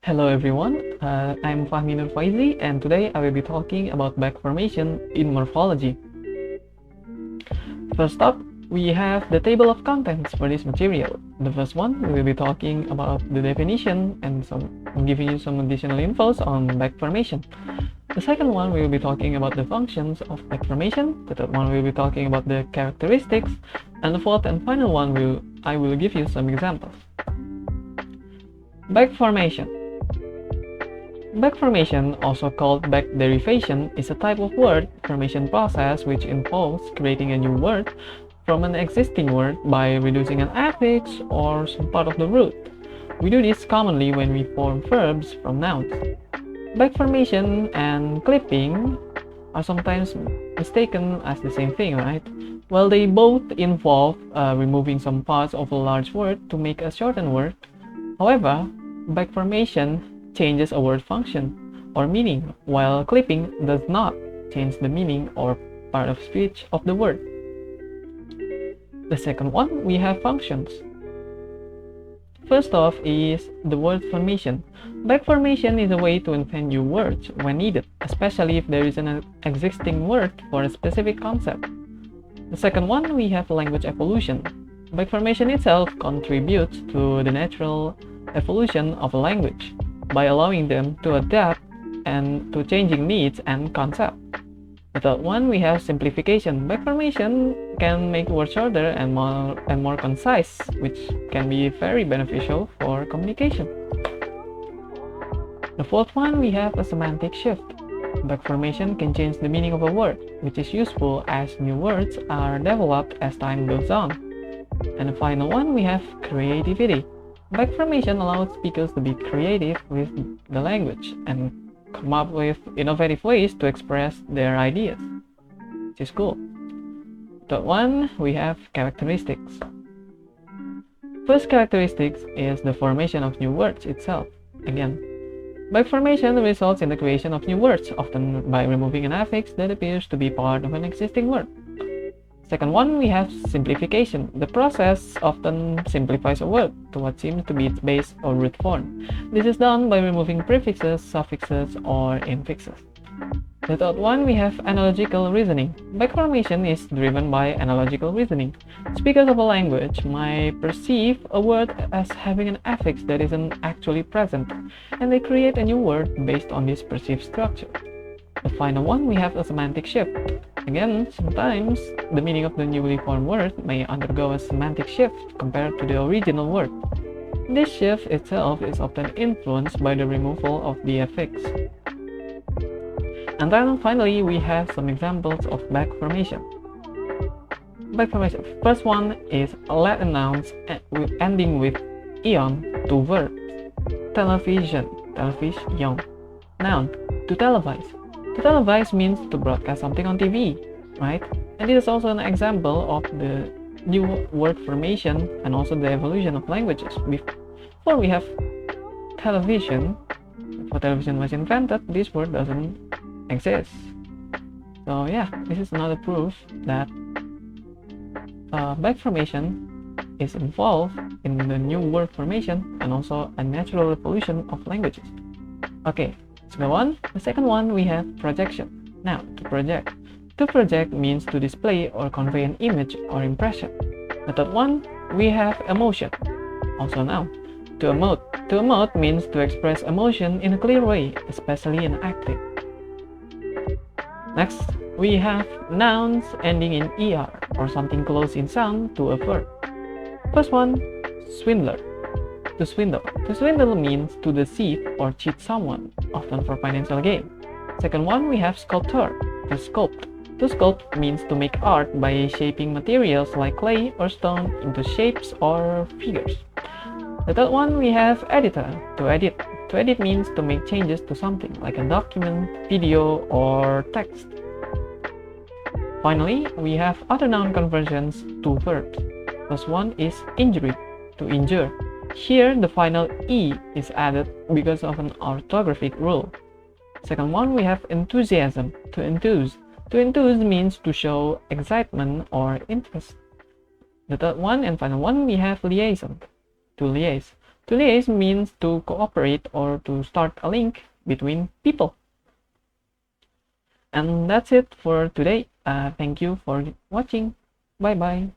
Hello everyone, I'm Fahmi Nurfaizi and today I will be talking about back formation in morphology. First up, we have the table of contents for this material. The first one, we will be talking about the definition and giving you some additional infos on back formation. The second one, we will be talking about the functions of back formation. The third one, we will be talking about the characteristics. And the fourth and final one, I will give you some examples. Back formation. Back formation, also called back derivation, is a type of word formation process which involves creating a new word from an existing word by reducing an affix or some part of the root. We do this commonly when we form verbs from nouns. Back formation and clipping are sometimes mistaken as the same thing, right? Well, they both involve removing some parts of a large word to make a shortened word. However, back formation changes a word function or meaning, while clipping does not change the meaning or part of speech of the word. The second one, we have functions. First off is the word formation. Back formation is a way to invent new words when needed, especially if there is an existing word for a specific concept. The second one, we have language evolution. Back formation itself contributes to the natural evolution of a language by allowing them to adapt and to changing needs and concepts. The third one, we have simplification. Back formation can make words shorter and more concise, which can be very beneficial for communication. The fourth one, we have a semantic shift. Back formation can change the meaning of a word, which is useful as new words are developed as time goes on. And the final one, we have creativity. Back formation allows speakers to be creative with the language and come up with innovative ways to express their ideas, which is cool. Third one, we have characteristics. First characteristics is the formation of new words itself. Again, back formation results in the creation of new words, often by removing an affix that appears to be part of an existing word. Second one, we have simplification. The process often simplifies a word to what seems to be its base or root form. This is done by removing prefixes, suffixes, or infixes. The third one, we have analogical reasoning. Back formation is driven by analogical reasoning. Speakers of a language might perceive a word as having an affix that isn't actually present, and they create a new word based on this perceived structure. The final one, we have a semantic shift. Again, sometimes the meaning of the newly formed word may undergo a semantic shift compared to the original word. This shift itself is often influenced by the removal of the affix. And then finally, we have some examples of back formation. Back formation. First one is Latin nouns ending with ion to verbs. Television, television. Noun, to televise. To televise means to broadcast something on TV, right? And this is also an example of the new word formation and also the evolution of languages. Before we have television, before television was invented, this word doesn't exist. So yeah, this is another proof that back formation is involved in the new word formation and also a natural evolution of languages. Okay. Let's go on. The second one, we have projection. Now, to project. To project means to display or convey an image or impression. The third one, we have emotion. Also noun. To emote. To emote means to express emotion in a clear way, especially in acting. Next, we have nouns ending in er or something close in sound to a verb. First one, swindler. To swindle. To swindle means to deceive or cheat someone, often for financial gain. Second one, we have sculptor. To sculpt. To sculpt means to make art by shaping materials like clay or stone into shapes or figures. The third one, we have editor. To edit. To edit means to make changes to something like a document, video, or text. Finally, we have other noun conversions to verbs. First one is injury. To injure. Here, the final E is added because of an orthographic rule. Second one, we have enthusiasm. To enthuse. To enthuse means to show excitement or interest. The third one and final one, we have liaison. To liaise. To liaise means to cooperate or to start a link between people. And that's it for today. Thank you for watching. Bye bye.